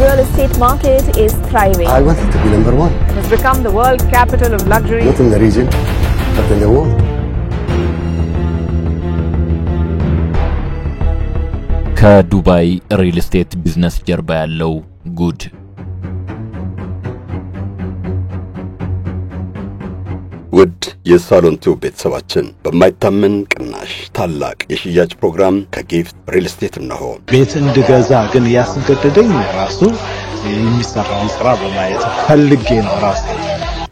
real estate market is thriving. I want it to be number one. It has become the world capital of luxury. Not in the region, but in the world. ከዱባይ ሪል ስቴት ቢዝነስ ጀርባ ያለው ጉድ ውድ የሳሎን ቲዩብ ቤተሰባችን በማይታመን ቅናሽ ታላቅ የሽያጭ ፕሮግራም ከጊፍት ሪል ስቴት ነው። ቤት እንድገዛ ግን ያስገደደኝ ራሱ የሚሰራው ስራ በማየት ፈልጌ ነው ራሱ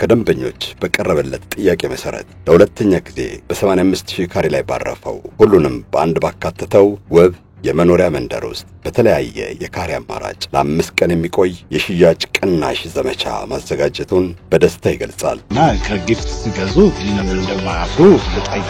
ከደንበኞች በቀረበለት ጥያቄ መሰረት ለሁለተኛ ጊዜ በ85000 ካሬ ላይ ባረፈው ሁሉንም በአንድ ባካተተው ውብ የመኖሪያ መንደር ውስጥ በተለያየ የካሬ አማራጭ ለ5 ቀን የሚቆይ የሽያጭ ቅናሽ ዘመቻ ማዘጋጀቱን በደስታ ይገልጻል። ከጊፍት ሲገዙ እንደማያፍሩ ልጠይቅ።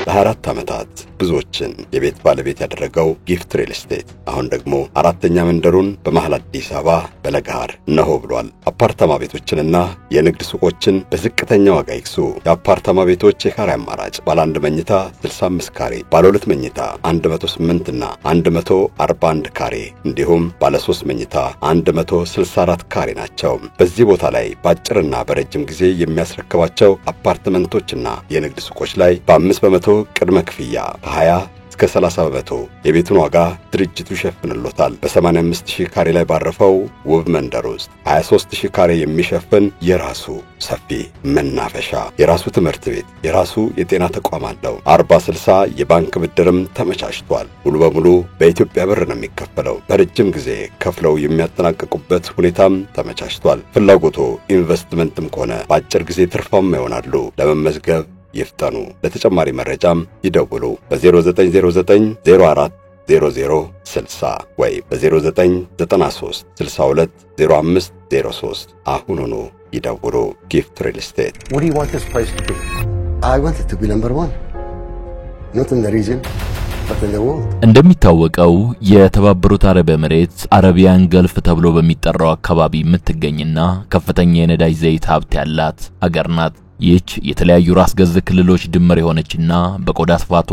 ለ4 ዓመታት ብዙዎችን የቤት ባለቤት ያደረገው ጊፍት ሪል ስቴት አሁን ደግሞ አራተኛ መንደሩን በመሃል አዲስ አበባ በለጋር ነው ብሏል። አፓርታማ ቤቶችንና የንግድ ሱቆችን በዝቅተኛ ዋጋ ይክሱ። የአፓርታማ ቤቶች የካሬ አማራጭ ባለ 1 መኝታ 65 ካሬ፣ ባለ 2 መኝታ 108 እና 141 ካሬ እንዲሁም ባለ 3 መኝታ 164 ካሬ ናቸው። በዚህ ቦታ ላይ ባጭርና በረጅም ጊዜ የሚያስረክባቸው አፓርትመንቶችና የንግድ ሱቆች ላይ በ5% ቅድመ ክፍያ 20 እስከ 30% የቤቱን ዋጋ ድርጅቱ ይሸፍንሎታል። በ85000 ካሬ ላይ ባረፈው ውብ መንደር ውስጥ 23000 ካሬ የሚሸፍን የራሱ ሰፊ መናፈሻ፣ የራሱ ትምህርት ቤት፣ የራሱ የጤና ተቋም አለው። 40/60 የባንክ ብድርም ተመቻችቷል። ሙሉ በሙሉ በኢትዮጵያ ብር ነው የሚከፈለው። በረጅም ጊዜ ከፍለው የሚያጠናቅቁበት ሁኔታም ተመቻችቷል። ፍላጎቱ ኢንቨስትመንትም ከሆነ በአጭር ጊዜ ትርፋማ ይሆናሉ። ለመመዝገብ ይፍጠኑ። ለተጨማሪ መረጃም ይደውሉ በ0909 04 0060 ወይ በ0993 62 05 03 አሁኑኑ ይደውሉ። ጊፍት ሪል ስቴት። What do you want this place to be? I want it to be number one. Not in the region, but in the world. እንደሚታወቀው የተባበሩት አረብ ኤሚሬትስ አረቢያን ገልፍ ተብሎ በሚጠራው አካባቢ የምትገኝና ከፍተኛ የነዳጅ ዘይት ሀብት ያላት ሀገር ናት። ይህች የተለያዩ ራስ ገዝ ክልሎች ድምር የሆነችና በቆዳ ስፋቷ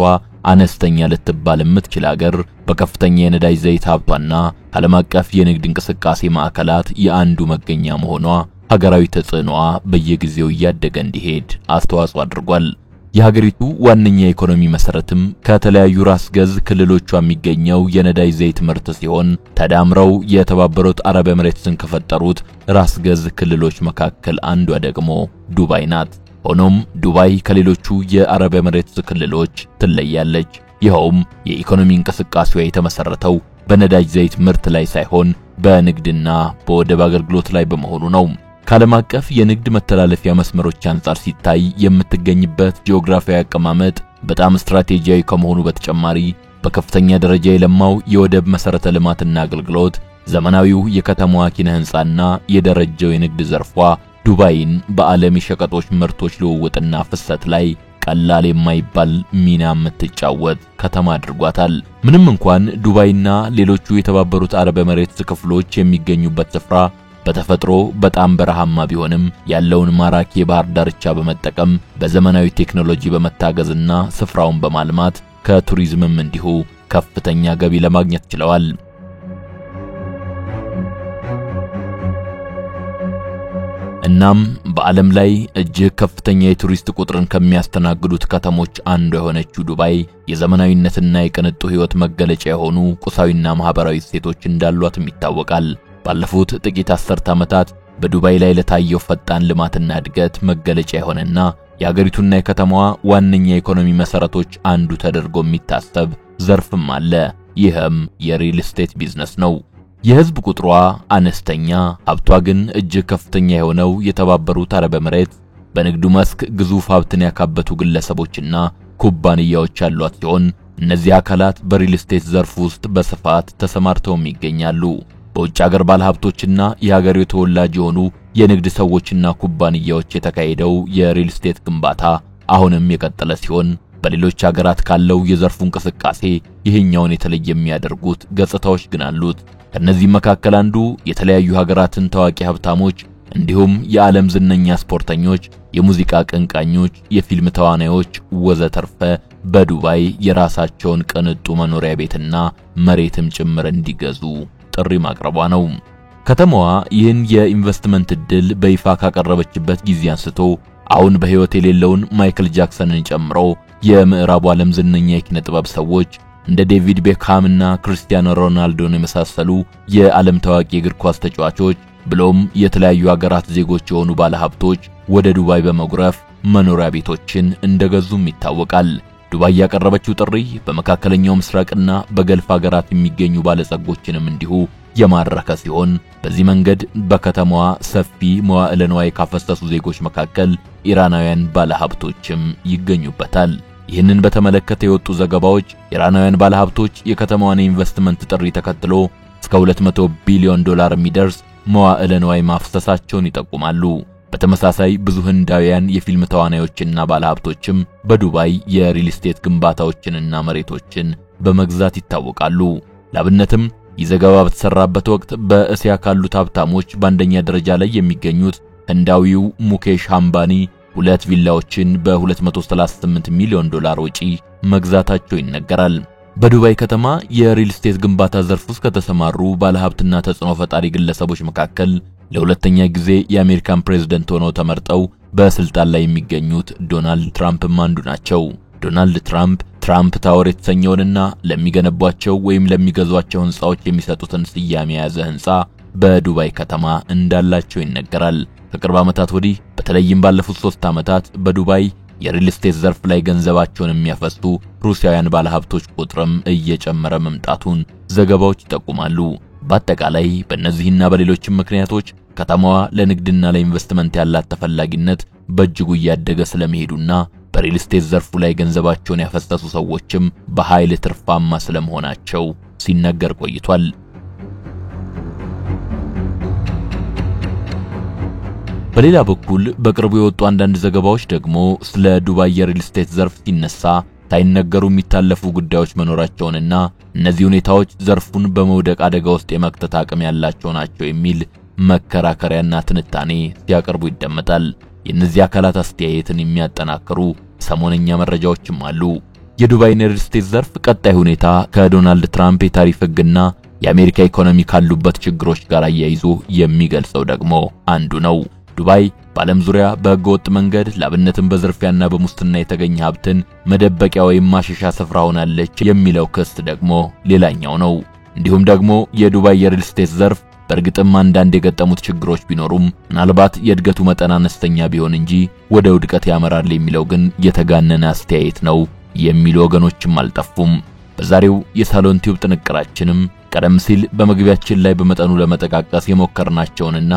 አነስተኛ ልትባል የምትችል ሀገር በከፍተኛ የነዳጅ ዘይት ሀብቷና ዓለም አቀፍ የንግድ እንቅስቃሴ ማዕከላት የአንዱ መገኛ መሆኗ ሀገራዊ ተጽዕኖዋ በየጊዜው እያደገ እንዲሄድ አስተዋጽኦ አድርጓል። የሀገሪቱ ዋነኛ ኢኮኖሚ መሰረትም ከተለያዩ ራስ ገዝ ክልሎቿ የሚገኘው የነዳጅ ዘይት ምርት ሲሆን ተዳምረው የተባበሩት አረብ ኤሚሬትስን ከፈጠሩት ራስ ገዝ ክልሎች መካከል አንዷ ደግሞ ዱባይ ናት። ሆኖም ዱባይ ከሌሎቹ የአረብ ኤሚሬትስ ክልሎች ትለያለች። ይኸውም የኢኮኖሚ እንቅስቃሴዋ የተመሰረተው በነዳጅ ዘይት ምርት ላይ ሳይሆን በንግድና በወደብ አገልግሎት ላይ በመሆኑ ነው። ከዓለም አቀፍ የንግድ መተላለፊያ መስመሮች አንፃር ሲታይ የምትገኝበት ጂኦግራፊያዊ አቀማመጥ በጣም ስትራቴጂያዊ ከመሆኑ በተጨማሪ በከፍተኛ ደረጃ የለማው የወደብ መሰረተ ልማትና አገልግሎት፣ ዘመናዊው የከተማዋ ኪነ ህንጻና የደረጃው የንግድ ዘርፏ ዱባይን በዓለም የሸቀጦች ምርቶች ልውውጥና ፍሰት ላይ ቀላል የማይባል ሚና የምትጫወት ከተማ አድርጓታል። ምንም እንኳን ዱባይና ሌሎቹ የተባበሩት አረብ ኤሚሬትስ ክፍሎች የሚገኙበት ስፍራ በተፈጥሮ በጣም በረሃማ ቢሆንም ያለውን ማራኪ የባህር ዳርቻ በመጠቀም በዘመናዊ ቴክኖሎጂ በመታገዝና ስፍራውን በማልማት ከቱሪዝምም እንዲሁ ከፍተኛ ገቢ ለማግኘት ችለዋል። እናም በዓለም ላይ እጅግ ከፍተኛ የቱሪስት ቁጥርን ከሚያስተናግዱት ከተሞች አንዷ የሆነችው ዱባይ የዘመናዊነትና የቅንጡ ህይወት መገለጫ የሆኑ ቁሳዊና ማህበራዊ እሴቶች እንዳሏትም ይታወቃል። ባለፉት ጥቂት 10 ዓመታት በዱባይ ላይ ለታየው ፈጣን ልማትና እድገት መገለጫ የሆነና የሀገሪቱና የከተማዋ ዋነኛ ኢኮኖሚ መሰረቶች አንዱ ተደርጎ የሚታሰብ ዘርፍም አለ። ይህም የሪል ስቴት ቢዝነስ ነው። የህዝብ ቁጥሯ አነስተኛ ሀብቷ ግን እጅግ ከፍተኛ የሆነው የተባበሩት አረብ ኤሚሬትስ በንግዱ መስክ ግዙፍ ሀብትን ያካበቱ ግለሰቦችና ኩባንያዎች ያሏት ሲሆን እነዚህ አካላት በሪል ስቴት ዘርፍ ውስጥ በስፋት ተሰማርተው ይገኛሉ። በውጭ ሀገር ባለሀብቶችና የሀገሬው ተወላጅ የሆኑ የንግድ ሰዎችና ኩባንያዎች የተካሄደው የሪል ስቴት ግንባታ አሁንም የቀጠለ ሲሆን በሌሎች ሀገራት ካለው የዘርፉ እንቅስቃሴ ይሄኛውን የተለየ የሚያደርጉት ገጽታዎች ግን አሉት። ከነዚህ መካከል አንዱ የተለያዩ ሀገራትን ታዋቂ ሀብታሞች እንዲሁም የዓለም ዝነኛ ስፖርተኞች፣ የሙዚቃ አቀንቃኞች፣ የፊልም ተዋናዮች ወዘተርፈ በዱባይ የራሳቸውን ቅንጡ መኖሪያ ቤትና መሬትም ጭምር እንዲገዙ ጥሪ ማቅረቧ ነው። ከተማዋ ይህን የኢንቨስትመንት እድል በይፋ ካቀረበችበት ጊዜ አንስቶ አሁን በህይወት የሌለውን ማይክል ጃክሰንን ጨምሮ የምዕራቡ ዓለም ዝነኛ የኪነ ጥበብ ሰዎች እንደ ዴቪድ ቤክሃም እና ክሪስቲያኖ ሮናልዶን የመሳሰሉ የዓለም ታዋቂ እግር ኳስ ተጫዋቾች ብሎም የተለያዩ ሀገራት ዜጎች የሆኑ ባለሀብቶች ወደ ዱባይ በመጉረፍ መኖሪያ ቤቶችን እንደገዙም ይታወቃል። ዱባይ ያቀረበችው ጥሪ በመካከለኛው ምስራቅና በገልፍ ሀገራት የሚገኙ ባለጸጎችንም እንዲሁ የማረከ ሲሆን በዚህ መንገድ በከተማዋ ሰፊ መዋዕለ ንዋይ ካፈሰሱ ዜጎች መካከል ኢራናውያን ባለሀብቶችም ይገኙበታል። ይህንን በተመለከተ የወጡ ዘገባዎች ኢራናውያን ባለሀብቶች የከተማዋን ኢንቨስትመንት ጥሪ ተከትሎ እስከ 200 ቢሊዮን ዶላር የሚደርስ መዋዕለ ንዋይ ማፍሰሳቸውን ይጠቁማሉ። በተመሳሳይ ብዙ ህንዳውያን የፊልም ተዋናዮችና ባለሀብቶችም በዱባይ የሪል ስቴት ግንባታዎችንና መሬቶችን በመግዛት ይታወቃሉ። ላብነትም ይህ ዘገባ በተሰራበት ወቅት በእስያ ካሉት ሀብታሞች በአንደኛ ደረጃ ላይ የሚገኙት ህንዳዊው ሙኬሽ አምባኒ 2 ቪላዎችን በ238 ሚሊዮን ዶላር ወጪ መግዛታቸው ይነገራል። በዱባይ ከተማ የሪል ስቴት ግንባታ ዘርፍ ውስጥ ከተሰማሩ ባለሀብትና ተጽዕኖ ፈጣሪ ግለሰቦች መካከል ለሁለተኛ ጊዜ የአሜሪካን ፕሬዝዳንት ሆነው ተመርጠው በስልጣን ላይ የሚገኙት ዶናልድ ትራምፕም አንዱ ናቸው። ዶናልድ ትራምፕ ታወር የተሰኘውንና ለሚገነቧቸው ወይም ለሚገዟቸው ህንጻዎች የሚሰጡትን ስያሜ የያዘ ህንጻ በዱባይ ከተማ እንዳላቸው ይነገራል። ከቅርብ ዓመታት ወዲህ በተለይም ባለፉት 3 ዓመታት በዱባይ የሪል ስቴት ዘርፍ ላይ ገንዘባቸውን የሚያፈሱ ሩሲያውያን ባለሀብቶች ቁጥርም እየጨመረ መምጣቱን ዘገባዎች ይጠቁማሉ። በአጠቃላይ በእነዚህና በሌሎችም ምክንያቶች ከተማዋ ለንግድና ለኢንቨስትመንት ያላት ተፈላጊነት በእጅጉ እያደገ ስለመሄዱና በሪል ስቴት ዘርፉ ላይ ገንዘባቸውን ያፈሰሱ ሰዎችም በኃይል ትርፋማ ስለመሆናቸው ሲነገር ቆይቷል። በሌላ በኩል በቅርቡ የወጡ አንዳንድ ዘገባዎች ደግሞ ስለ ዱባይ የሪል ስቴት ዘርፍ ሲነሳ ሳይነገሩ የሚታለፉ ጉዳዮች መኖራቸውንና እነዚህ ሁኔታዎች ዘርፉን በመውደቅ አደጋ ውስጥ የመክተት አቅም ያላቸው ናቸው የሚል መከራከሪያና ትንታኔ ሲያቀርቡ ይደመጣል። የእነዚህ አካላት አስተያየትን የሚያጠናክሩ ሰሞነኛ መረጃዎችም አሉ። የዱባይ ሪል ስቴት ዘርፍ ቀጣይ ሁኔታ ከዶናልድ ትራምፕ የታሪፍ ህግና የአሜሪካ ኢኮኖሚ ካሉበት ችግሮች ጋር አያይዞ የሚገልጸው ደግሞ አንዱ ነው። ዱባይ በዓለም ዙሪያ በህገወጥ መንገድ ላብነትም በዝርፊያና በሙስና የተገኘ ሀብትን መደበቂያ ወይም ማሸሻ ስፍራ ሆናለች የሚለው ክስ ደግሞ ሌላኛው ነው። እንዲሁም ደግሞ የዱባይ የሪል ስቴት ዘርፍ በእርግጥም አንዳንድ የገጠሙት ችግሮች ቢኖሩም ምናልባት የእድገቱ መጠን አነስተኛ ቢሆን እንጂ ወደ ውድቀት ያመራል የሚለው ግን የተጋነነ አስተያየት ነው የሚሉ ወገኖችም አልጠፉም። በዛሬው የሳሎን ቲዩብ ጥንቅራችንም ቀደም ሲል በመግቢያችን ላይ በመጠኑ ለመጠቃቀስ የሞከርናቸውንና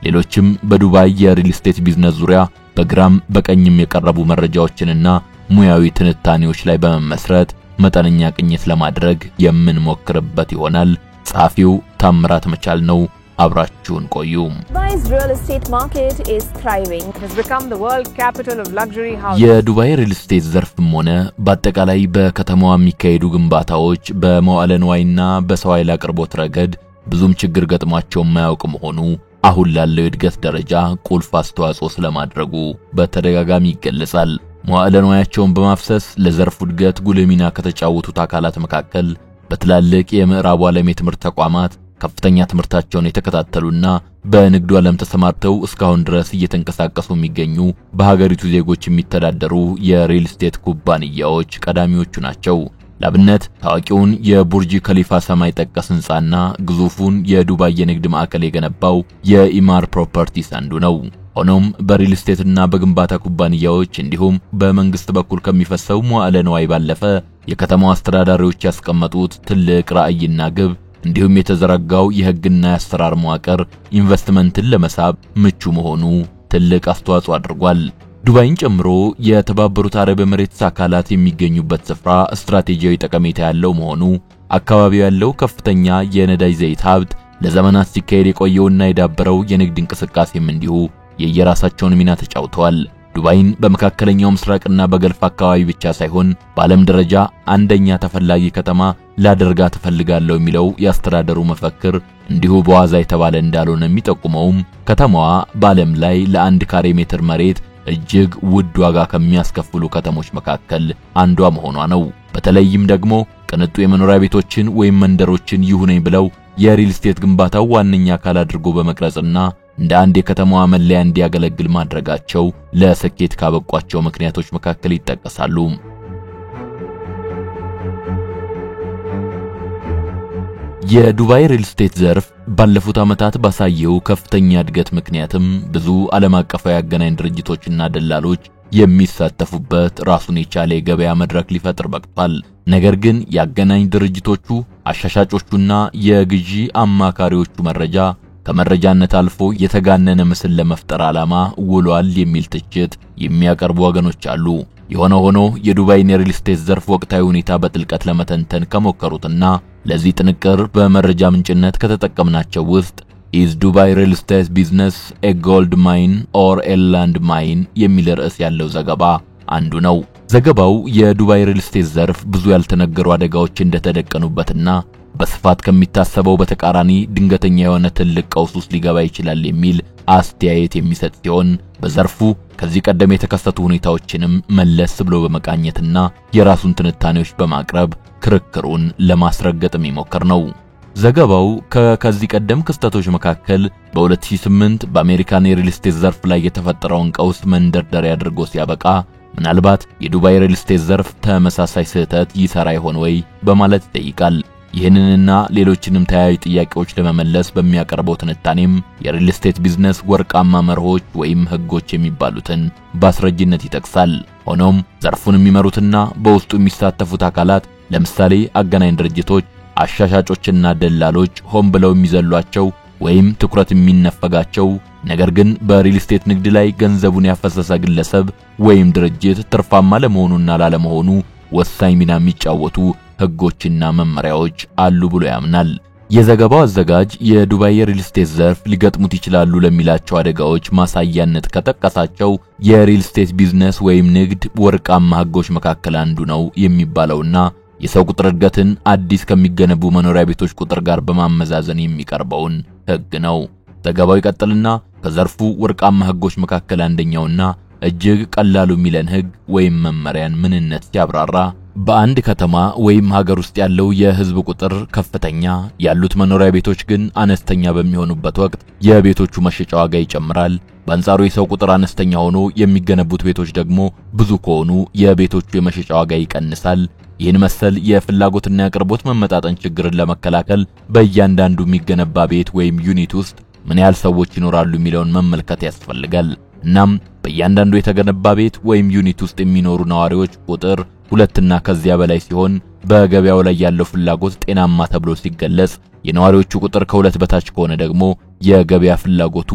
ሌሎችም በዱባይ የሪል ስቴት ቢዝነስ ዙሪያ በግራም በቀኝም የቀረቡ መረጃዎችንና ሙያዊ ትንታኔዎች ላይ በመመስረት መጠነኛ ቅኝት ለማድረግ የምንሞክርበት ይሆናል። ጸሐፊው ታምራት መቻል ነው። አብራችሁን ቆዩ። Dubai's real estate market is thriving. It has become the world capital of luxury housing. የዱባይ ሪል ስቴት ዘርፍም ሆነ በአጠቃላይ በከተማዋ የሚካሄዱ ግንባታዎች በመዋዕለ ንዋይና በሰው ኃይል አቅርቦት ረገድ ብዙም ችግር ገጥሟቸው የማያውቅ መሆኑ አሁን ላለው የእድገት ደረጃ ቁልፍ አስተዋጽኦ ስለማድረጉ በተደጋጋሚ ይገለጻል። መዋዕለ ንዋያቸውን በማፍሰስ ለዘርፉ እድገት ጉልህ ሚና ከተጫወቱት አካላት መካከል በትላልቅ የምዕራቡ ዓለም የትምህርት ተቋማት ከፍተኛ ትምህርታቸውን የተከታተሉና በንግዱ ዓለም ተሰማርተው እስካሁን ድረስ እየተንቀሳቀሱ የሚገኙ በሀገሪቱ ዜጎች የሚተዳደሩ የሪል ስቴት ኩባንያዎች ቀዳሚዎቹ ናቸው። ላብነት ታዋቂውን የቡርጅ ከሊፋ ሰማይ ጠቀስ ህንጻና ግዙፉን የዱባይ የንግድ ማዕከል የገነባው የኢማር ፕሮፐርቲስ አንዱ ነው። ሆኖም በሪል ስቴትና በግንባታ ኩባንያዎች እንዲሁም በመንግስት በኩል ከሚፈሰው መዋዕለ ንዋይ ባለፈ የከተማው አስተዳዳሪዎች ያስቀመጡት ትልቅ ራዕይና ግብ እንዲሁም የተዘረጋው የህግና የአሰራር መዋቅር ኢንቨስትመንትን ለመሳብ ምቹ መሆኑ ትልቅ አስተዋጽኦ አድርጓል። ዱባይን ጨምሮ የተባበሩት አረብ ኤሚሬትስ አካላት የሚገኙበት ስፍራ ስትራቴጂያዊ ጠቀሜታ ያለው መሆኑ፣ አካባቢው ያለው ከፍተኛ የነዳጅ ዘይት ሀብት፣ ለዘመናት ሲካሄድ የቆየውና የዳበረው የንግድ እንቅስቃሴም እንዲሁ የየራሳቸውን ሚና ተጫውተዋል። ዱባይን በመካከለኛው ምስራቅና በገልፍ አካባቢ ብቻ ሳይሆን በዓለም ደረጃ አንደኛ ተፈላጊ ከተማ ላደርጋት እፈልጋለሁ የሚለው ያስተዳደሩ መፈክር እንዲሁ በዋዛ የተባለ እንዳልሆነ የሚጠቁመውም ከተማዋ በዓለም ላይ ለአንድ ካሬ ሜትር መሬት እጅግ ውድ ዋጋ ከሚያስከፍሉ ከተሞች መካከል አንዷ መሆኗ ነው። በተለይም ደግሞ ቅንጡ የመኖሪያ ቤቶችን ወይም መንደሮችን ይሁነኝ ብለው የሪል ስቴት ግንባታው ዋነኛ አካል አድርጎ በመቅረጽና እንደ አንድ የከተማዋ መለያ እንዲያገለግል ማድረጋቸው ለስኬት ካበቋቸው ምክንያቶች መካከል ይጠቀሳሉ። የዱባይ ሪል ስቴት ዘርፍ ባለፉት ዓመታት ባሳየው ከፍተኛ እድገት ምክንያትም ብዙ ዓለም አቀፋዊ አገናኝ ድርጅቶችና ደላሎች የሚሳተፉበት ራሱን የቻለ የገበያ መድረክ ሊፈጥር በቅቷል። ነገር ግን ያገናኝ ድርጅቶቹ አሻሻጮቹና የግዢ አማካሪዎቹ መረጃ ከመረጃነት አልፎ የተጋነነ ምስል ለመፍጠር ዓላማ ውሏል የሚል ትችት የሚያቀርቡ ወገኖች አሉ። የሆነ ሆኖ የዱባይን የሪል ስቴት ዘርፍ ወቅታዊ ሁኔታ በጥልቀት ለመተንተን ከሞከሩትና ለዚህ ጥንቅር በመረጃ ምንጭነት ከተጠቀምናቸው ውስጥ Is Dubai Real Estate Business a Gold Mine or a Land Mine የሚል ርዕስ ያለው ዘገባ አንዱ ነው። ዘገባው የዱባይ ሪል ስቴት ዘርፍ ብዙ ያልተነገሩ አደጋዎች እንደተደቀኑበትና በስፋት ከሚታሰበው በተቃራኒ ድንገተኛ የሆነ ትልቅ ቀውስ ውስጥ ሊገባ ይችላል የሚል አስተያየት የሚሰጥ ሲሆን በዘርፉ ከዚህ ቀደም የተከሰቱ ሁኔታዎችንም መለስ ብሎ በመቃኘትና የራሱን ትንታኔዎች በማቅረብ ክርክሩን ለማስረገጥም ይሞክር ነው። ዘገባው ከዚህ ቀደም ክስተቶች መካከል በ2008 በአሜሪካን የሪል ስቴት ዘርፍ ላይ የተፈጠረውን ቀውስ መንደርደሪያ አድርጎ ሲያበቃ ምናልባት የዱባይ ሪል ስቴት ዘርፍ ተመሳሳይ ስህተት ይሰራ ይሆን ወይ በማለት ይጠይቃል። ይህንንና ሌሎችንም ተያያዥ ጥያቄዎች ለመመለስ በሚያቀርበው ትንታኔም የሪል ስቴት ቢዝነስ ወርቃማ መርሆች ወይም ህጎች የሚባሉትን በአስረጅነት ይጠቅሳል። ሆኖም ዘርፉን የሚመሩትና በውስጡ የሚሳተፉት አካላት ለምሳሌ አገናኝ ድርጅቶች፣ አሻሻጮችና ደላሎች ሆን ብለው የሚዘሏቸው ወይም ትኩረት የሚነፈጋቸው ነገር ግን በሪል ስቴት ንግድ ላይ ገንዘቡን ያፈሰሰ ግለሰብ ወይም ድርጅት ትርፋማ ለመሆኑና ላለመሆኑ ወሳኝ ሚና የሚጫወቱ ህጎችና መመሪያዎች አሉ ብሎ ያምናል። የዘገባው አዘጋጅ የዱባይ የሪል ስቴት ዘርፍ ሊገጥሙት ይችላሉ ለሚላቸው አደጋዎች ማሳያነት ከጠቀሳቸው የሪል ስቴት ቢዝነስ ወይም ንግድ ወርቃማ ህጎች መካከል አንዱ ነው የሚባለውና የሰው ቁጥር እድገትን አዲስ ከሚገነቡ መኖሪያ ቤቶች ቁጥር ጋር በማመዛዘን የሚቀርበውን ህግ ነው። ዘገባው ይቀጥልና ከዘርፉ ወርቃማ ህጎች መካከል አንደኛውና እጅግ ቀላሉ ሚለን ህግ ወይም መመሪያን ምንነት ሲያብራራ በአንድ ከተማ ወይም ሀገር ውስጥ ያለው የህዝብ ቁጥር ከፍተኛ ያሉት መኖሪያ ቤቶች ግን አነስተኛ በሚሆኑበት ወቅት የቤቶቹ መሸጫ ዋጋ ይጨምራል። በአንጻሩ የሰው ቁጥር አነስተኛ ሆኖ የሚገነቡት ቤቶች ደግሞ ብዙ ከሆኑ የቤቶቹ የመሸጫ ዋጋ ይቀንሳል። ይህን መሰል የፍላጎትና የአቅርቦት መመጣጠን ችግርን ለመከላከል በእያንዳንዱ የሚገነባ ቤት ወይም ዩኒት ውስጥ ምን ያህል ሰዎች ይኖራሉ የሚለውን መመልከት ያስፈልጋል። እናም በእያንዳንዱ የተገነባ ቤት ወይም ዩኒት ውስጥ የሚኖሩ ነዋሪዎች ቁጥር 2 እና ከዚያ በላይ ሲሆን በገበያው ላይ ያለው ፍላጎት ጤናማ ተብሎ ሲገለጽ፣ የነዋሪዎቹ ቁጥር ከ2 በታች ከሆነ ደግሞ የገበያ ፍላጎቱ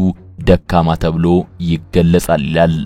ደካማ ተብሎ ይገለጻል ይላል።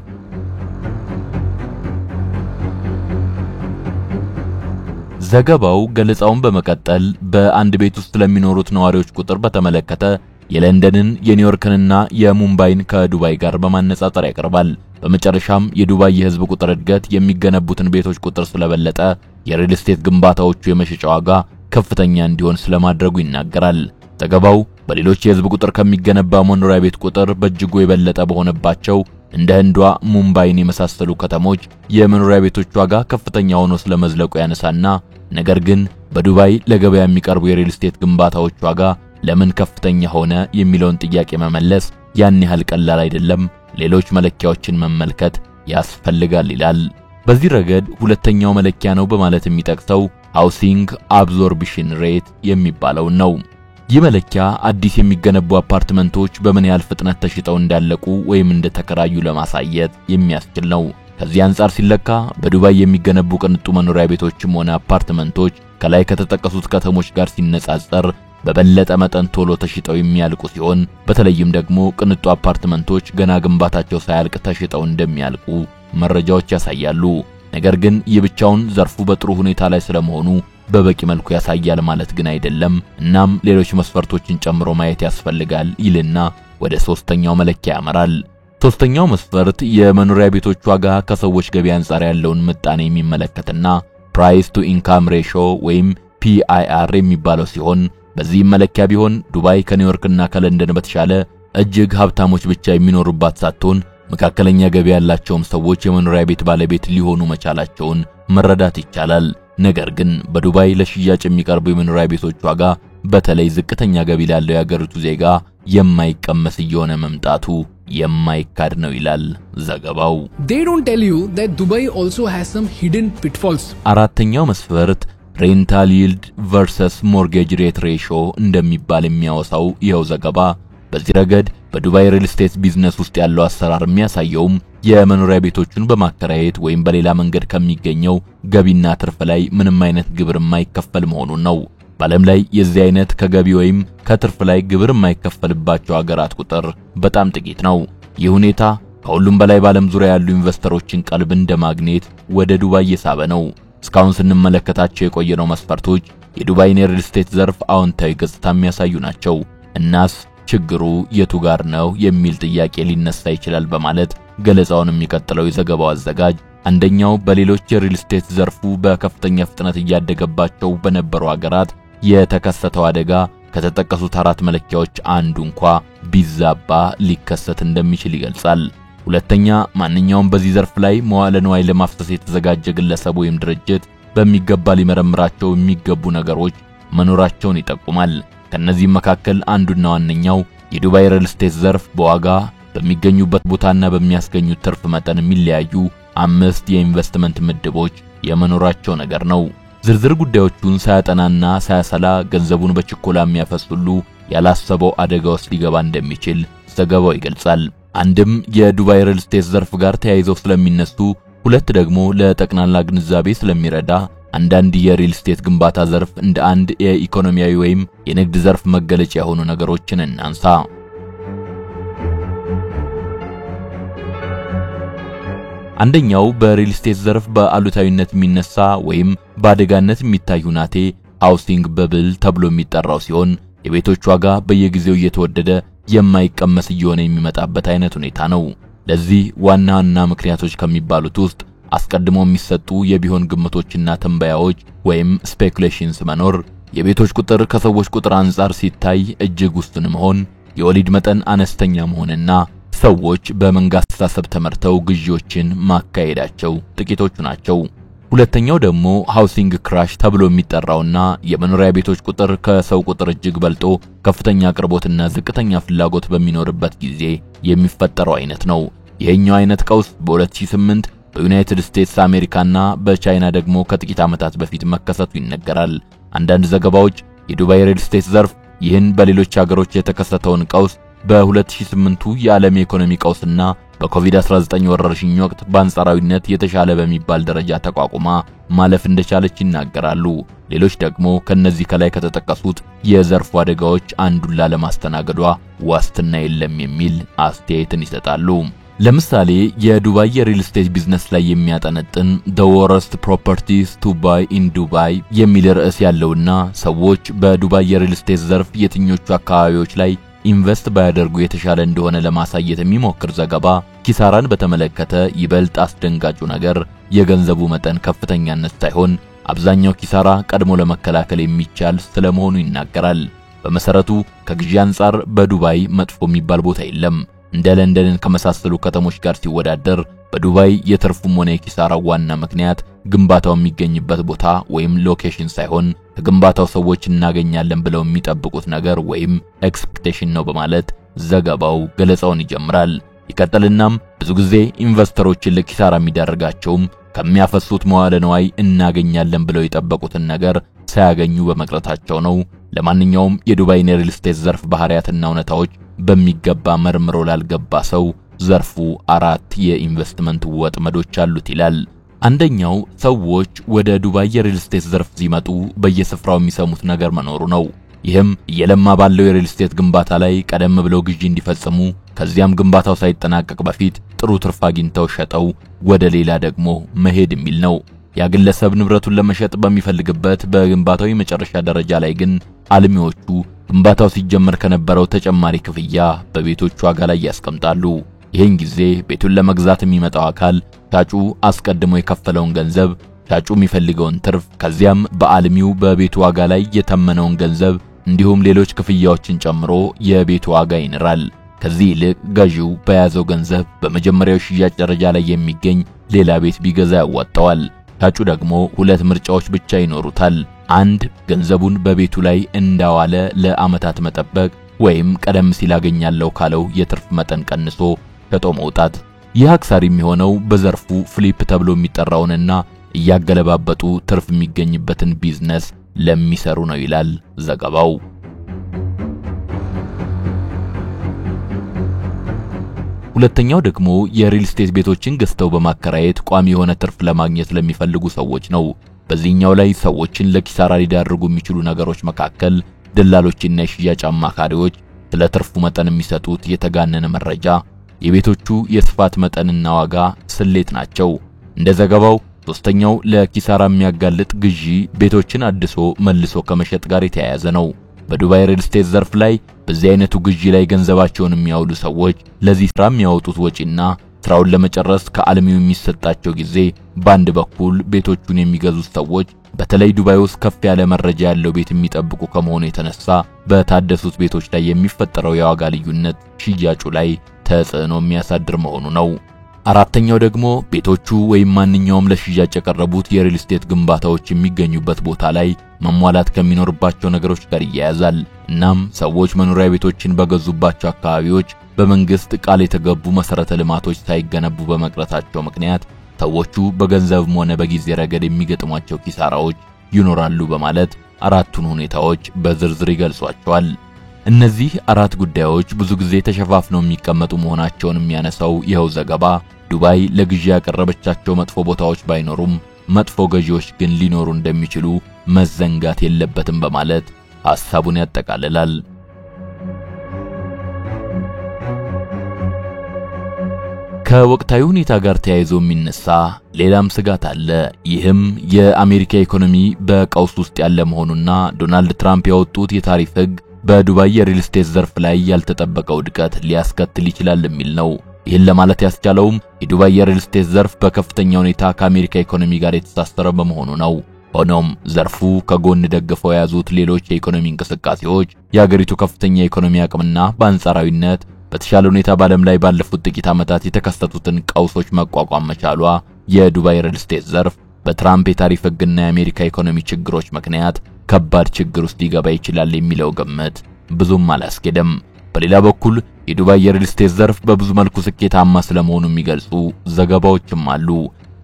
ዘገባው ገለጻውን በመቀጠል በአንድ ቤት ውስጥ ለሚኖሩት ነዋሪዎች ቁጥር በተመለከተ የለንደንን የኒውዮርክንና የሙምባይን ከዱባይ ጋር በማነጻጸር ያቀርባል። በመጨረሻም የዱባይ የህዝብ ቁጥር እድገት የሚገነቡትን ቤቶች ቁጥር ስለበለጠ የሪል ስቴት ግንባታዎቹ የመሸጫ ዋጋ ከፍተኛ እንዲሆን ስለማድረጉ ይናገራል። ዘገባው በሌሎች የህዝብ ቁጥር ከሚገነባ መኖሪያ ቤት ቁጥር በእጅጉ የበለጠ በሆነባቸው እንደ ህንዷ ሙምባይን የመሳሰሉ ከተሞች የመኖሪያ ቤቶች ዋጋ ከፍተኛ ሆኖ ስለመዝለቁ ያነሳና ነገር ግን በዱባይ ለገበያ የሚቀርቡ የሪል ስቴት ግንባታዎች ዋጋ ለምን ከፍተኛ ሆነ የሚለውን ጥያቄ መመለስ ያን ያህል ቀላል አይደለም፣ ሌሎች መለኪያዎችን መመልከት ያስፈልጋል ይላል። በዚህ ረገድ ሁለተኛው መለኪያ ነው በማለት የሚጠቅሰው ሃውሲንግ አብዞርፕሽን ሬት የሚባለው ነው። ይህ መለኪያ አዲስ የሚገነቡ አፓርትመንቶች በምን ያህል ፍጥነት ተሽጠው እንዳለቁ ወይም እንደተከራዩ ለማሳየት የሚያስችል ነው። ከዚህ አንጻር ሲለካ በዱባይ የሚገነቡ ቅንጡ መኖሪያ ቤቶችም ሆነ አፓርትመንቶች ከላይ ከተጠቀሱት ከተሞች ጋር ሲነጻጸር በበለጠ መጠን ቶሎ ተሽጠው የሚያልቁ ሲሆን በተለይም ደግሞ ቅንጡ አፓርትመንቶች ገና ግንባታቸው ሳያልቅ ተሽጠው እንደሚያልቁ መረጃዎች ያሳያሉ። ነገር ግን የብቻውን ዘርፉ በጥሩ ሁኔታ ላይ ስለመሆኑ በበቂ መልኩ ያሳያል ማለት ግን አይደለም። እናም ሌሎች መስፈርቶችን ጨምሮ ማየት ያስፈልጋል ይልና ወደ ሶስተኛው መለኪያ ያመራል። ሶስተኛው መስፈርት የመኖሪያ ቤቶች ዋጋ ከሰዎች ገቢ አንጻር ያለውን ምጣኔ የሚመለከትና ፕራይስ ቱ ኢንካም ሬሾ ወይም PIR የሚባለው ሲሆን በዚህ መለኪያ ቢሆን ዱባይ ከኒውዮርክና ከለንደን በተሻለ እጅግ ሀብታሞች ብቻ የሚኖሩባት ሳትሆን መካከለኛ ገቢ ያላቸውም ሰዎች የመኖሪያ ቤት ባለቤት ሊሆኑ መቻላቸውን መረዳት ይቻላል። ነገር ግን በዱባይ ለሽያጭ የሚቀርቡ የመኖሪያ ቤቶች ዋጋ በተለይ ዝቅተኛ ገቢ ላለው የሀገሪቱ ዜጋ የማይቀመስ እየሆነ መምጣቱ የማይካድ ነው ይላል ዘገባው። They don't tell you that Dubai also has some hidden pitfalls. አራተኛው መስፈርት ሬንታል ይልድ ቨርሰስ ሞርጌጅ ሬት ሬሾ እንደሚባል የሚያወሳው ይኸው ዘገባ በዚህ ረገድ በዱባይ ሪል ስቴት ቢዝነስ ውስጥ ያለው አሰራር የሚያሳየውም የመኖሪያ ቤቶችን በማከራየት ወይም በሌላ መንገድ ከሚገኘው ገቢና ትርፍ ላይ ምንም አይነት ግብር የማይከፈል መሆኑን ነው። በዓለም ላይ የዚህ አይነት ከገቢ ወይም ከትርፍ ላይ ግብር የማይከፈልባቸው ሀገራት ቁጥር በጣም ጥቂት ነው። ይህ ሁኔታ ከሁሉም በላይ በዓለም ዙሪያ ያሉ ኢንቨስተሮችን ቀልብ እንደ ማግኔት ወደ ዱባይ እየሳበ ነው። እስካሁን ስንመለከታቸው የቆየነው መስፈርቶች የዱባይን የሪል ስቴት ዘርፍ አዎንታዊ ገጽታ የሚያሳዩ ናቸው። እናስ ችግሩ የቱ ጋር ነው የሚል ጥያቄ ሊነሳ ይችላል በማለት ገለጻውን የሚቀጥለው የዘገባው አዘጋጅ አንደኛው በሌሎች የሪል ስቴት ዘርፉ በከፍተኛ ፍጥነት እያደገባቸው በነበሩ ሀገራት የተከሰተው አደጋ ከተጠቀሱት አራት መለኪያዎች አንዱ እንኳን ቢዛባ ሊከሰት እንደሚችል ይገልጻል። ሁለተኛ ማንኛውም በዚህ ዘርፍ ላይ መዋዕለ ንዋይ ለማፍሰስ የተዘጋጀ ግለሰብ ወይም ድርጅት በሚገባ ሊመረምራቸው የሚገቡ ነገሮች መኖራቸውን ይጠቁማል። ከነዚህም መካከል አንዱና ዋነኛው የዱባይ ሪል ስቴት ዘርፍ በዋጋ በሚገኙበት ቦታና በሚያስገኙት ትርፍ መጠን የሚለያዩ 5 የኢንቨስትመንት ምድቦች የመኖራቸው ነገር ነው። ዝርዝር ጉዳዮቹን ሳያጠናና ሳያሰላ ገንዘቡን በችኮላ የሚያፈስ ሁሉ ያላሰበው አደጋ ውስጥ ሊገባ እንደሚችል ዘገባው ይገልጻል። አንድም የዱባይ ሪል ስቴት ዘርፍ ጋር ተያይዘው ስለሚነሱ፣ ሁለት ደግሞ ለጠቅላላ ግንዛቤ ስለሚረዳ አንዳንድ የሪል ስቴት ግንባታ ዘርፍ እንደ አንድ የኢኮኖሚያዊ ወይም የንግድ ዘርፍ መገለጫ የሆኑ ነገሮችን እናንሳ። አንደኛው በሪል ስቴት ዘርፍ በአሉታዊነት የሚነሳ ወይም በአደጋነት የሚታዩ ናቴ ሃውሲንግ በብል ተብሎ የሚጠራው ሲሆን የቤቶች ዋጋ በየጊዜው እየተወደደ የማይቀመስ እየሆነ የሚመጣበት አይነት ሁኔታ ነው። ለዚህ ዋናና ምክንያቶች ከሚባሉት ውስጥ አስቀድሞ የሚሰጡ የቢሆን ግምቶችና ትንበያዎች ወይም ስፔኩሌሽንስ መኖር፣ የቤቶች ቁጥር ከሰዎች ቁጥር አንጻር ሲታይ እጅግ ውስን መሆን፣ የወሊድ መጠን አነስተኛ መሆንና ሰዎች በመንጋ አስተሳሰብ ተመርተው ግዢዎችን ማካሄዳቸው ጥቂቶቹ ናቸው። ሁለተኛው ደግሞ ሃውሲንግ ክራሽ ተብሎ የሚጠራውና የመኖሪያ ቤቶች ቁጥር ከሰው ቁጥር እጅግ በልጦ ከፍተኛ አቅርቦትና ዝቅተኛ ፍላጎት በሚኖርበት ጊዜ የሚፈጠረው አይነት ነው። ይሄኛው አይነት ቀውስ በ2008 በዩናይትድ ስቴትስ አሜሪካና በቻይና ደግሞ ከጥቂት ዓመታት በፊት መከሰቱ ይነገራል። አንዳንድ ዘገባዎች የዱባይ ሪል ስቴት ዘርፍ ይህን በሌሎች ሀገሮች የተከሰተውን ቀውስ በ2008ቱ የዓለም ኢኮኖሚ ቀውስና በኮቪድ-19 ወረርሽኝ ወቅት በአንጻራዊነት የተሻለ በሚባል ደረጃ ተቋቁማ ማለፍ እንደቻለች ይናገራሉ። ሌሎች ደግሞ ከነዚህ ከላይ ከተጠቀሱት የዘርፉ አደጋዎች አንዱን ላለማስተናገዷ ዋስትና የለም የሚል አስተያየትን ይሰጣሉ። ለምሳሌ የዱባይ የሪል ስቴት ቢዝነስ ላይ የሚያጠነጥን The Worst Properties to Buy in Dubai የሚል ርዕስ ያለውና ሰዎች በዱባይ የሪል ስቴት ዘርፍ የትኞቹ አካባቢዎች ላይ ኢንቨስት ባያደርጉ የተሻለ እንደሆነ ለማሳየት የሚሞክር ዘገባ ኪሳራን በተመለከተ ይበልጥ አስደንጋጩ ነገር የገንዘቡ መጠን ከፍተኛነት ሳይሆን አብዛኛው ኪሳራ ቀድሞ ለመከላከል የሚቻል ስለመሆኑ ይናገራል። በመሰረቱ ከግዢ አንጻር በዱባይ መጥፎ የሚባል ቦታ የለም። እንደ ለንደንን ከመሳሰሉ ከተሞች ጋር ሲወዳደር በዱባይ የትርፉም ሆነ የኪሳራው ዋና ምክንያት ግንባታው የሚገኝበት ቦታ ወይም ሎኬሽን ሳይሆን ከግንባታው ሰዎች እናገኛለን ብለው የሚጠብቁት ነገር ወይም ኤክስፔክቴሽን ነው በማለት ዘገባው ገለጻውን ይጀምራል። ይቀጥልናም ብዙ ጊዜ ኢንቨስተሮችን ለኪሳራ የሚዳርጋቸውም ከሚያፈሱት መዋዕለ ንዋይ እናገኛለን ብለው የጠበቁትን ነገር ሳያገኙ በመቅረታቸው ነው። ለማንኛውም የዱባይ ሪል ስቴት ዘርፍ ባህሪያትና እውነታዎች በሚገባ መርምሮ ላልገባ ሰው ዘርፉ 4 የኢንቨስትመንት ወጥመዶች አሉት ይላል። አንደኛው ሰዎች ወደ ዱባይ የሪል ስቴት ዘርፍ ሲመጡ በየስፍራው የሚሰሙት ነገር መኖሩ ነው። ይህም እየለማ ባለው የሪል ስቴት ግንባታ ላይ ቀደም ብለው ግዢ እንዲፈጽሙ ከዚያም ግንባታው ሳይጠናቀቅ በፊት ጥሩ ትርፍ አግኝተው ሸጠው ወደ ሌላ ደግሞ መሄድ የሚል ነው። ያ ግለሰብ ንብረቱን ለመሸጥ በሚፈልግበት በግንባታው የመጨረሻ ደረጃ ላይ ግን አልሚዎቹ ግንባታው ሲጀመር ከነበረው ተጨማሪ ክፍያ በቤቶቹ ዋጋ ላይ ያስቀምጣሉ። ይህን ጊዜ ቤቱን ለመግዛት የሚመጣው አካል ሻጩ አስቀድሞ የከፈለውን ገንዘብ፣ ሻጩ የሚፈልገውን ትርፍ፣ ከዚያም በአልሚው በቤቱ ዋጋ ላይ የተመነውን ገንዘብ እንዲሁም ሌሎች ክፍያዎችን ጨምሮ የቤቱ ዋጋ ይንራል። ከዚህ ይልቅ ገዢው በያዘው ገንዘብ በመጀመሪያው ሽያጭ ደረጃ ላይ የሚገኝ ሌላ ቤት ቢገዛ ያዋጣዋል። ሻጩ ደግሞ ሁለት ምርጫዎች ብቻ ይኖሩታል። አንድ ገንዘቡን በቤቱ ላይ እንዳዋለ ለዓመታት መጠበቅ ወይም ቀደም ሲል አገኛለሁ ካለው የትርፍ መጠን ቀንሶ ሸጦ መውጣት። ይህ አክሳሪ የሚሆነው በዘርፉ ፍሊፕ ተብሎ የሚጠራውንና እያገለባበጡ ትርፍ የሚገኝበትን ቢዝነስ ለሚሰሩ ነው ይላል ዘገባው። ሁለተኛው ደግሞ የሪል ስቴት ቤቶችን ገዝተው በማከራየት ቋሚ የሆነ ትርፍ ለማግኘት ለሚፈልጉ ሰዎች ነው። በዚህኛው ላይ ሰዎችን ለኪሳራ ሊዳርጉ የሚችሉ ነገሮች መካከል ደላሎችና የሽያጭ አማካሪዎች ስለ ትርፉ መጠን የሚሰጡት የተጋነነ መረጃ፣ የቤቶቹ የስፋት መጠንና ዋጋ ስሌት ናቸው። እንደ ዘገባው ሶስተኛው ለኪሳራ የሚያጋልጥ ግዢ ቤቶችን አድሶ መልሶ ከመሸጥ ጋር የተያያዘ ነው። በዱባይ ሪል ስቴት ዘርፍ ላይ በዚህ አይነቱ ግዢ ላይ ገንዘባቸውን የሚያውሉ ሰዎች ለዚህ ስራ የሚያወጡት ወጪና ስራውን ለመጨረስ ከአልሚው የሚሰጣቸው ጊዜ በአንድ በኩል ቤቶቹን የሚገዙት ሰዎች በተለይ ዱባይ ውስጥ ከፍ ያለ መረጃ ያለው ቤት የሚጠብቁ ከመሆኑ የተነሳ በታደሱት ቤቶች ላይ የሚፈጠረው የዋጋ ልዩነት ሽያጩ ላይ ተጽዕኖ የሚያሳድር መሆኑ ነው። አራተኛው ደግሞ ቤቶቹ ወይም ማንኛውም ለሽያጭ የቀረቡት የሪል ስቴት ግንባታዎች የሚገኙበት ቦታ ላይ መሟላት ከሚኖርባቸው ነገሮች ጋር ይያያዛል። እናም ሰዎች መኖሪያ ቤቶችን በገዙባቸው አካባቢዎች በመንግስት ቃል የተገቡ መሰረተ ልማቶች ሳይገነቡ በመቅረታቸው ምክንያት ሰዎቹ በገንዘብም ሆነ በጊዜ ረገድ የሚገጥሟቸው ኪሳራዎች ይኖራሉ በማለት አራቱን ሁኔታዎች በዝርዝር ይገልጿቸዋል። እነዚህ አራት ጉዳዮች ብዙ ጊዜ ተሸፋፍነው የሚቀመጡ መሆናቸውን የሚያነሳው ይኸው ዘገባ ዱባይ ለግዢ ያቀረበቻቸው መጥፎ ቦታዎች ባይኖሩም መጥፎ ገዢዎች ግን ሊኖሩ እንደሚችሉ መዘንጋት የለበትም በማለት ሐሳቡን ያጠቃልላል። ከወቅታዊ ሁኔታ ጋር ተያይዞ የሚነሳ ሌላም ስጋት አለ። ይህም የአሜሪካ ኢኮኖሚ በቀውስ ውስጥ ያለ መሆኑና ዶናልድ ትራምፕ ያወጡት የታሪፍ ሕግ በዱባይ የሪል ስቴት ዘርፍ ላይ ያልተጠበቀ ውድቀት ሊያስከትል ይችላል የሚል ነው። ይህን ለማለት ያስቻለውም የዱባይ የሪል ስቴት ዘርፍ በከፍተኛ ሁኔታ ከአሜሪካ ኢኮኖሚ ጋር የተሳሰረ በመሆኑ ነው። ሆኖም ዘርፉ ከጎን ደግፈው የያዙት ሌሎች የኢኮኖሚ እንቅስቃሴዎች የሀገሪቱ ከፍተኛ የኢኮኖሚ አቅምና በአንጻራዊነት በተሻለ ሁኔታ በዓለም ላይ ባለፉት ጥቂት ዓመታት የተከሰቱትን ቀውሶች መቋቋም መቻሏ የዱባይ ሪል ስቴት ዘርፍ በትራምፕ የታሪፍ ሕግና የአሜሪካ ኢኮኖሚ ችግሮች ምክንያት ከባድ ችግር ውስጥ ሊገባ ይችላል የሚለው ግምት ብዙም አላስኬደም። በሌላ በኩል የዱባይ የሪል ስቴት ዘርፍ በብዙ መልኩ ስኬታማ ስለመሆኑ የሚገልጹ ዘገባዎችም አሉ።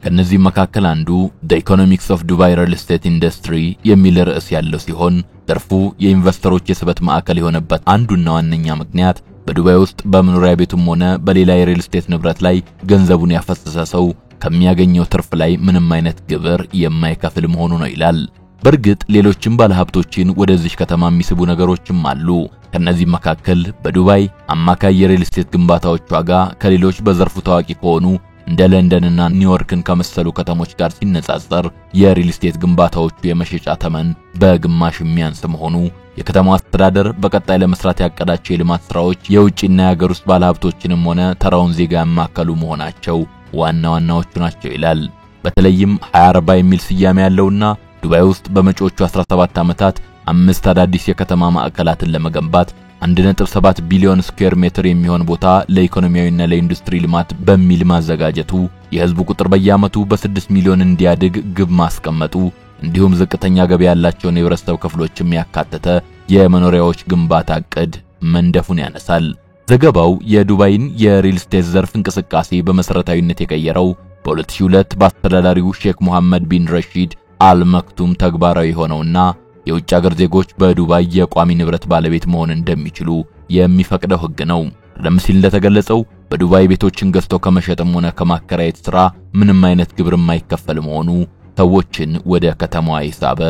ከነዚህ መካከል አንዱ The Economics of Dubai Real Estate Industry የሚል ርዕስ ያለው ሲሆን ዘርፉ የኢንቨስተሮች የስበት ማዕከል የሆነበት አንዱና ዋነኛ ምክንያት በዱባይ ውስጥ በመኖሪያ ቤቱም ሆነ በሌላ የሪል ስቴት ንብረት ላይ ገንዘቡን ያፈሰሰ ሰው ከሚያገኘው ትርፍ ላይ ምንም አይነት ግብር የማይከፍል መሆኑ ነው ይላል። በርግጥ ሌሎችም ባለሀብቶችን ወደዚህ ከተማ የሚስቡ ነገሮችም አሉ። ከነዚህ መካከል በዱባይ አማካይ የሪል ስቴት ግንባታዎች ዋጋ ከሌሎች በዘርፉ ታዋቂ ከሆኑ እንደ ለንደንና ኒውዮርክን ከመሰሉ ከተሞች ጋር ሲነጻጸር የሪል ስቴት ግንባታዎቹ የመሸጫ ተመን በግማሽ የሚያንስ መሆኑ፣ የከተማው አስተዳደር በቀጣይ ለመስራት ያቀዳቸው የልማት ስራዎች የውጭና የሀገር ውስጥ ባለሀብቶችንም ሆነ ተራውን ዜጋ ያማከሉ መሆናቸው ዋና ዋናዎቹ ናቸው ይላል። በተለይም 2040 የሚል ስያሜ ያለውና ዱባይ ውስጥ በመጪዎቹ 17 ዓመታት 5 አዳዲስ የከተማ ማዕከላትን ለመገንባት 1.7 ቢሊዮን ስኩዌር ሜትር የሚሆን ቦታ ለኢኮኖሚያዊና ለኢንዱስትሪ ልማት በሚል ማዘጋጀቱ፣ የህዝቡ ቁጥር በየዓመቱ በ6 ሚሊዮን እንዲያድግ ግብ ማስቀመጡ፣ እንዲሁም ዝቅተኛ ገቢ ያላቸውን የህብረተሰብ ክፍሎችም ያካተተ የመኖሪያዎች ግንባታ ዕቅድ መንደፉን ያነሳል። ዘገባው የዱባይን የሪል ስቴት ዘርፍ እንቅስቃሴ በመሰረታዊነት የቀየረው በ2002 በአስተዳዳሪው ሼክ መሐመድ ቢን ረሺድ አልመክቱም ተግባራዊ ሆነውና የውጭ ሀገር ዜጎች በዱባይ የቋሚ ንብረት ባለቤት መሆን እንደሚችሉ የሚፈቅደው ህግ ነው። ቀደም ሲል እንደተገለጸው በዱባይ ቤቶችን ገዝቶ ከመሸጥም ሆነ ከማከራየት ስራ ምንም አይነት ግብር የማይከፈል መሆኑ ሰዎችን ወደ ከተማዋ የሳበ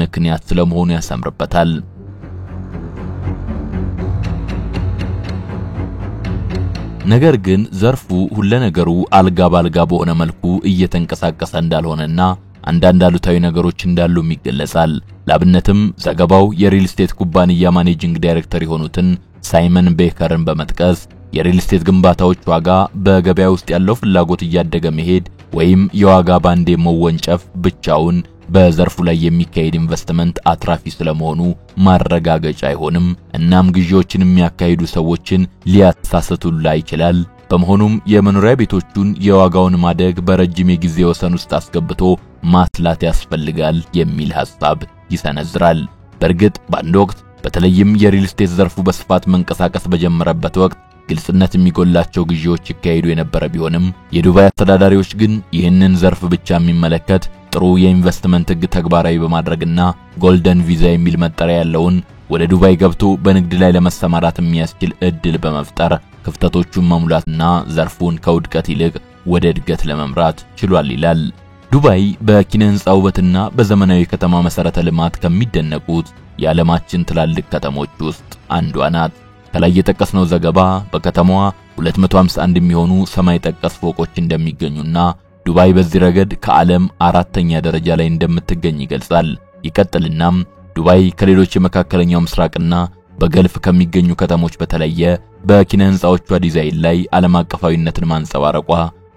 ምክንያት ስለመሆኑ ያሰምርበታል። ነገር ግን ዘርፉ ሁለነገሩ አልጋ ባልጋ በሆነ መልኩ እየተንቀሳቀሰ እንዳልሆነና አንዳንድ አሉታዊ ነገሮች እንዳሉ ይገለጻል። ላብነትም ዘገባው የሪል ስቴት ኩባንያ ማኔጂንግ ዳይሬክተር የሆኑትን ሳይመን ቤከርን በመጥቀስ የሪል ስቴት ግንባታዎች ዋጋ በገበያ ውስጥ ያለው ፍላጎት እያደገ መሄድ ወይም የዋጋ ባንዴ መወንጨፍ ብቻውን በዘርፉ ላይ የሚካሄድ ኢንቨስትመንት አትራፊ ስለመሆኑ ማረጋገጫ አይሆንም። እናም ግዢዎችን የሚያካሂዱ ሰዎችን ሊያሳስቱላ ይችላል። በመሆኑም የመኖሪያ ቤቶቹን የዋጋውን ማደግ በረጅም የጊዜ ወሰን ውስጥ አስገብቶ ማስላት ያስፈልጋል የሚል ሐሳብ ይሰነዝራል። በእርግጥ በአንድ ወቅት በተለይም የሪል ስቴት ዘርፉ በስፋት መንቀሳቀስ በጀመረበት ወቅት ግልጽነት የሚጎላቸው ግዢዎች ይካሄዱ የነበረ ቢሆንም የዱባይ አስተዳዳሪዎች ግን ይህንን ዘርፍ ብቻ የሚመለከት ጥሩ የኢንቨስትመንት ሕግ ተግባራዊ በማድረግና ጎልደን ቪዛ የሚል መጠሪያ ያለውን ወደ ዱባይ ገብቶ በንግድ ላይ ለመሰማራት የሚያስችል እድል በመፍጠር ክፍተቶቹን መሙላትና ዘርፉን ከውድቀት ይልቅ ወደ እድገት ለመምራት ችሏል ይላል። ዱባይ በኪነ ህንጻ ውበትና በዘመናዊ ከተማ መሰረተ ልማት ከሚደነቁት የዓለማችን ትላልቅ ከተሞች ውስጥ አንዷ ናት። ከላይ የጠቀስነው ዘገባ በከተማዋ 251 የሚሆኑ ሰማይ ጠቀስ ፎቆች እንደሚገኙና ዱባይ በዚህ ረገድ ከዓለም 4ኛ ደረጃ ላይ እንደምትገኝ ይገልጻል። ይቀጥልናም ዱባይ ከሌሎች የመካከለኛው ምስራቅና በገልፍ ከሚገኙ ከተሞች በተለየ በኪነ ህንጻዎቿ ዲዛይን ላይ ዓለም አቀፋዊነትን ማንጸባረቋ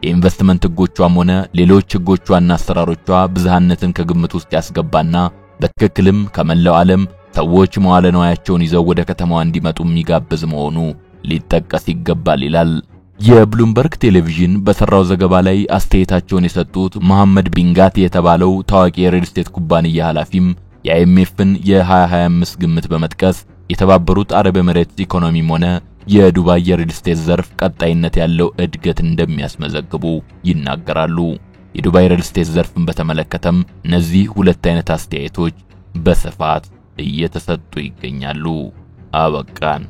የኢንቨስትመንት ህጎቿም ሆነ ሌሎች ህጎቿና አሰራሮቿ ብዝሃነትን ከግምት ውስጥ ያስገባና በትክክልም ከመላው ዓለም ሰዎች መዋለ ንዋያቸውን ይዘው ወደ ከተማዋ እንዲመጡ የሚጋብዝ መሆኑ ሊጠቀስ ይገባል ይላል። የብሉምበርግ ቴሌቪዥን በሰራው ዘገባ ላይ አስተያየታቸውን የሰጡት መሐመድ ቢንጋቲ የተባለው ታዋቂ የሪል ስቴት ኩባንያ ኃላፊም የአይኤምኤፍን የ2025 ግምት በመጥቀስ የተባበሩት አረብ ኤሚሬትስ ኢኮኖሚም ሆነ የዱባይ የሪል ስቴት ዘርፍ ቀጣይነት ያለው እድገት እንደሚያስመዘግቡ ይናገራሉ። የዱባይ ሪል ስቴት ዘርፍን በተመለከተም እነዚህ ሁለት አይነት አስተያየቶች በስፋት እየተሰጡ ይገኛሉ። አበቃን።